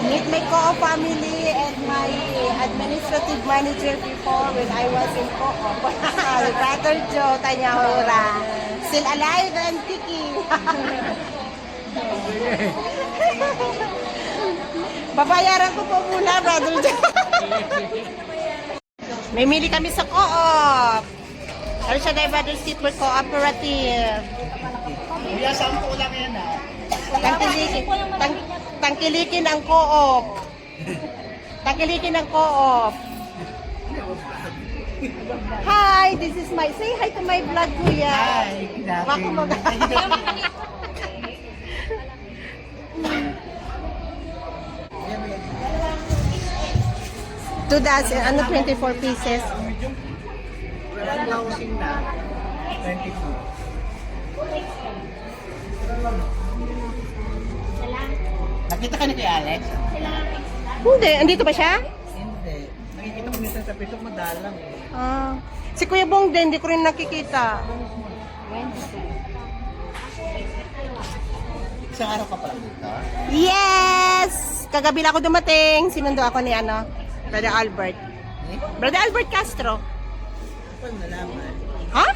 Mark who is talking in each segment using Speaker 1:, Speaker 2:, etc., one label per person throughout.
Speaker 1: Meet my co-op family and my administrative manager before when I was in co-op. Brother Joe Tanyahura. Still alive and kicking. Babayaran ko po muna, Brother Joe. May mili kami sa co-op. Ano siya na Brothers Keeper Cooperative.
Speaker 2: Kuya, 10 lang yan ah.
Speaker 1: Tangkilikin ang co-op. Tangkilikin ang co-op. Hi, this is my, say hi to my vlog, kuya.
Speaker 2: Hi,
Speaker 1: Baka mag- Two dozen, ano, 24 pieces.
Speaker 2: Walang closing na. 22. Nakita ka ni Kuya Alex?
Speaker 1: Hindi, andito ba siya?
Speaker 2: Hindi. Nakikita ko minsan sa Facebook madalang eh.
Speaker 1: Ah, si Kuya Bong din, hindi ko rin nakikita.
Speaker 2: Isang araw ka pala dito?
Speaker 1: Yes! Kagabi lang ako dumating, sinundo ako ni ano, Brother Albert.
Speaker 2: Eh?
Speaker 1: Brother Albert Castro.
Speaker 2: Paano nalaman?
Speaker 1: Ha?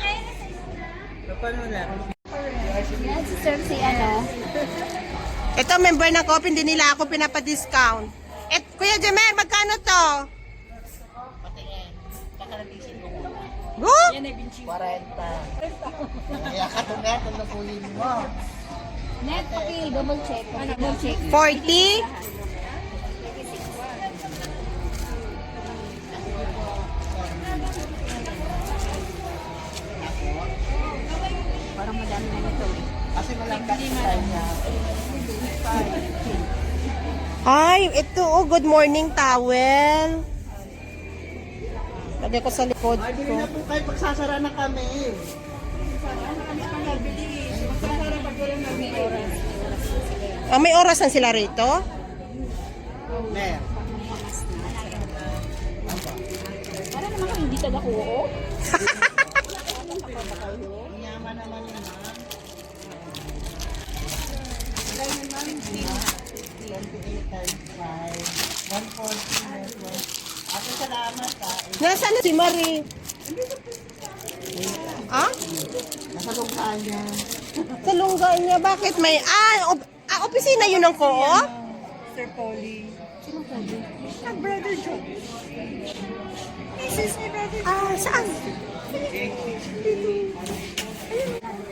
Speaker 2: Paano nalaman?
Speaker 3: Yan, si Sir, si ano.
Speaker 1: Ito, member ng Coop, hindi nila ako pinapa-discount. Kuya Jemer, magkano to?
Speaker 2: Patingin. Kakalabisin ko muna.
Speaker 1: Go?
Speaker 2: 40. Kaya katungat ang napuhin mo.
Speaker 3: Net, double check. Double check.
Speaker 1: 40?
Speaker 3: Parang madami na nito.
Speaker 2: Kasi walang tayo niya.
Speaker 1: Ay, ito, oh, good morning towel. Lagay ko sa likod
Speaker 2: Ay, bili
Speaker 1: ko.
Speaker 2: na po kayo pagsasara na kami.
Speaker 1: Ah, may orasan sila rito?
Speaker 2: Mer.
Speaker 3: Para naman kung hindi taga-kuo.
Speaker 2: Yaman naman yun ha. 28 times 5. 140. Ate, salamat ha.
Speaker 1: Nasaan na si Marie? Ah?
Speaker 2: Nasa lungka niya.
Speaker 1: Sa lungga niya, bakit may... opisina yun ng co-op?
Speaker 2: Sir Polly.
Speaker 1: Brother Joe. This is my brother. Saan?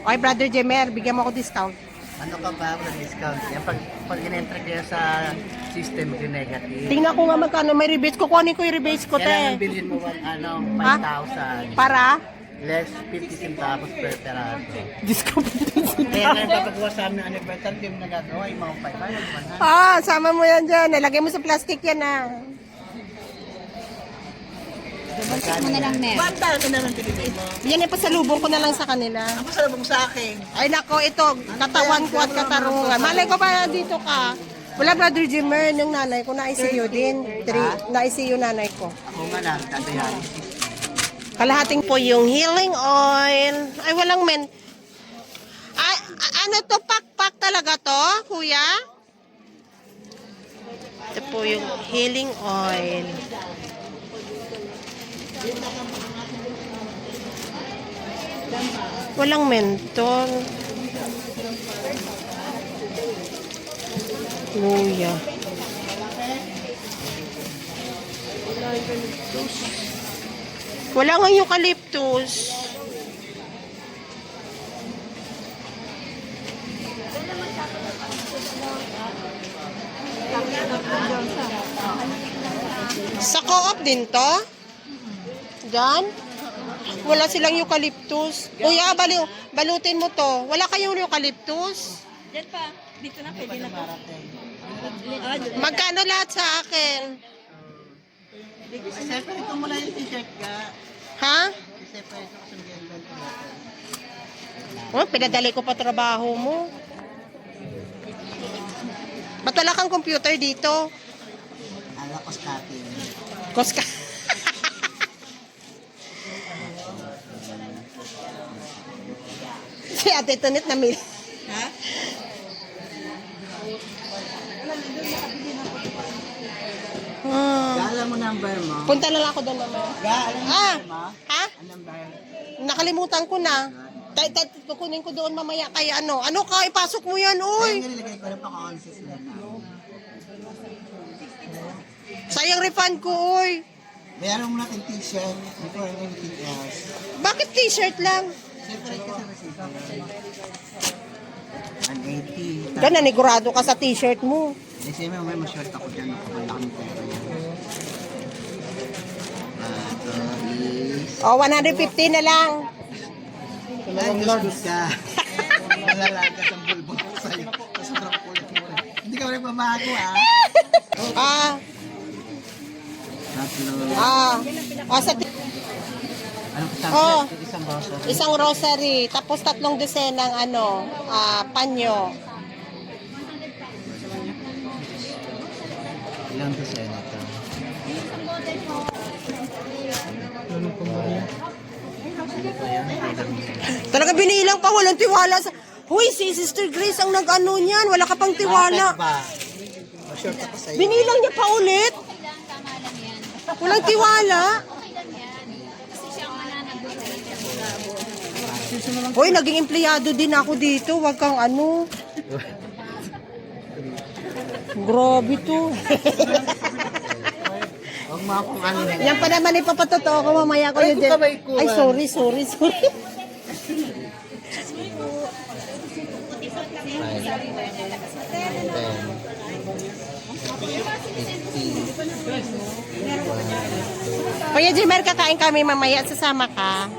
Speaker 1: Ay, Brother Jemer, bigyan mo ako discount.
Speaker 2: Ano ka ba ng discount? Yan, pag in-enter kayo sa system, negative.
Speaker 1: Tingnan ko nga magkano may rebates ko. Kunin ko yung rebates ko,
Speaker 2: Kailangan
Speaker 1: te.
Speaker 2: bilhin mo 5,000.
Speaker 1: Para?
Speaker 2: Less 50 centavos per peraso.
Speaker 1: Discount.
Speaker 2: Kaya ngayon papagawa sa amin ng anniversary, hindi mo nagagawa yung mga 500.
Speaker 1: Sama mo yan dyan. Nalagay mo sa plastic yan,
Speaker 3: Double check mo na lang, Net.
Speaker 2: Ba't dahil naman pinili mo?
Speaker 1: Yan, ipasalubong ko na lang sa kanila.
Speaker 2: Ang pasalabong sa akin.
Speaker 1: Ay, nako, ito. Katawan ko at katarungan. Malay ko ba dito ka? Wala, Brother Jimmer, yung nanay ko, na-ICU din. Na-ICU nanay ko.
Speaker 2: Ako nga lang, tatayan.
Speaker 1: Kalahating po yung healing oil. Ay, walang men. Ay, ano to? Pak-pak talaga to, kuya? Ito po yung healing oil. Walang mentol. Luya. Wala nga eucalyptus. Sa co-op din to? Diyan? Wala silang eucalyptus. Kuya, balutin mo to. Wala kayong eucalyptus?
Speaker 3: Diyan pa. Dito na, pwede na pa.
Speaker 1: Magkano lahat sa akin?
Speaker 2: Separate ko muna yung t-shirt ka.
Speaker 1: Ha?
Speaker 2: Separate ko sa mga
Speaker 1: Oh, pinadali ko pa trabaho mo. Ba't wala kang computer dito?
Speaker 2: Ala ko cutting.
Speaker 1: Koska. Si Ate Tonet na mil.
Speaker 2: Ha? Wala, doon nakabili na ko. number mo?
Speaker 1: Punta na lang ako doon naman.
Speaker 2: Anong
Speaker 1: Ah!
Speaker 2: number mo?
Speaker 1: Ha?
Speaker 2: Anong number?
Speaker 1: Nakalimutan ko na. Kukunin ko doon mamaya kay ano. Ano ka? Ipasok mo yan,
Speaker 2: Ay,
Speaker 1: uy.
Speaker 2: nilagay ko na pa conscious na na.
Speaker 1: Sayang refund ko, uy.
Speaker 2: Bayaran mo natin t-shirt before anything else.
Speaker 1: Bakit t-shirt lang?
Speaker 2: Siyempre, kasi receipt. 180.
Speaker 1: Ka nanigurado ka sa t-shirt mo.
Speaker 2: Kasi may ma-short ako dyan. Nakapala kami pera yan. Ito is...
Speaker 1: O, 150 na lang.
Speaker 2: Ay, Diyos ka. Malalaga sa bulbog ko sa'yo. Sa sobrang kulit mo. Hindi ka rin mabago, ah.
Speaker 1: Ah,
Speaker 2: Tatlo.
Speaker 1: sa
Speaker 2: Ano pa
Speaker 1: Oh.
Speaker 2: Isang boso.
Speaker 1: isang rosary, tapos 3 dosenang ano, panyo.
Speaker 2: Ilang dosena to?
Speaker 1: Talaga binilang pa, walang tiwala sa... Huy, si Sister Grace ang nag-ano niyan, wala ka pang tiwala.
Speaker 2: Bakit ba? Ma-short ako sa'yo.
Speaker 1: Binilang niya pa ulit. Walang tiwala. Hoy, naging empleyado din ako dito. Wag kang ano. Grabe to.
Speaker 2: Huwag mo akong ano.
Speaker 1: Yan pa naman ipapatotoo ko mamaya ko
Speaker 2: Ay,
Speaker 1: yun.
Speaker 2: kung kamay ko,
Speaker 1: Ay,
Speaker 2: ah.
Speaker 1: sorry. Kuya Jimer, kakain kami mamaya. Sasama ka.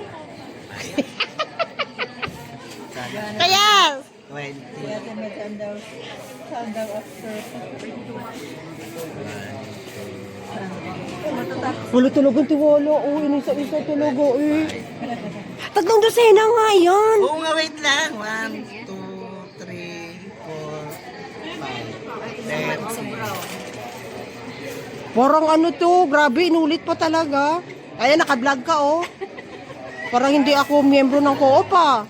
Speaker 1: Kaya,
Speaker 2: 20.
Speaker 1: wala talagang tiwala. Oh, inisa-isa talaga eh. 3 dosena nga yan.
Speaker 2: Oo nga, wait lang. 1, 2, 3, 4, 5, 30.
Speaker 1: Parang ano to, grabe, inulit pa talaga. Ayan, naka-vlog ka oh. Parang hindi ako miyembro ng co-op ah.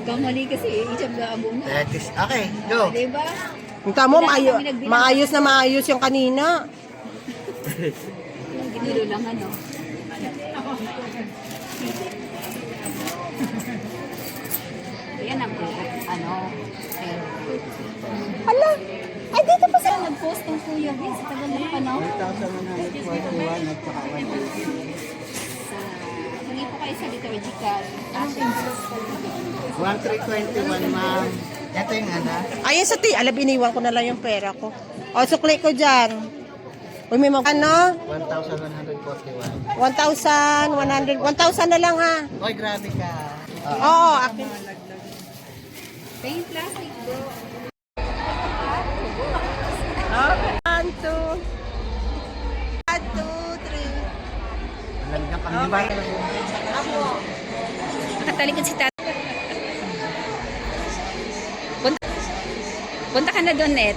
Speaker 3: Kamali kasi, ichab na abo na.
Speaker 2: 30. Okay, go.
Speaker 3: Diba?
Speaker 1: Kita mo, maayos na maayos yung kanina.
Speaker 3: Ginilo lang ano. Yan ang ano.
Speaker 1: Hala, ay dito pa sa...
Speaker 3: Nag-post ng Kuya Vic sa tagal ng panahon.
Speaker 2: 1,141 at saka 180.
Speaker 3: Hindi po kayo sa liturgical.
Speaker 2: 1,321, ma'am. Ito yung ano.
Speaker 1: Ayan sa alab, iniwan ko na lang yung pera ko. O, sukli ko dyan. Uy, may ano?
Speaker 2: 1,141.
Speaker 1: 1,100 na lang ha.
Speaker 2: Oy, grabe ka.
Speaker 1: Oo, akin.
Speaker 3: Paint plastic bro.
Speaker 1: 1, 2, 3.
Speaker 2: Alam niya kami, di ba?
Speaker 3: Nakatalikod si Tat. Punta ka na doon, Net.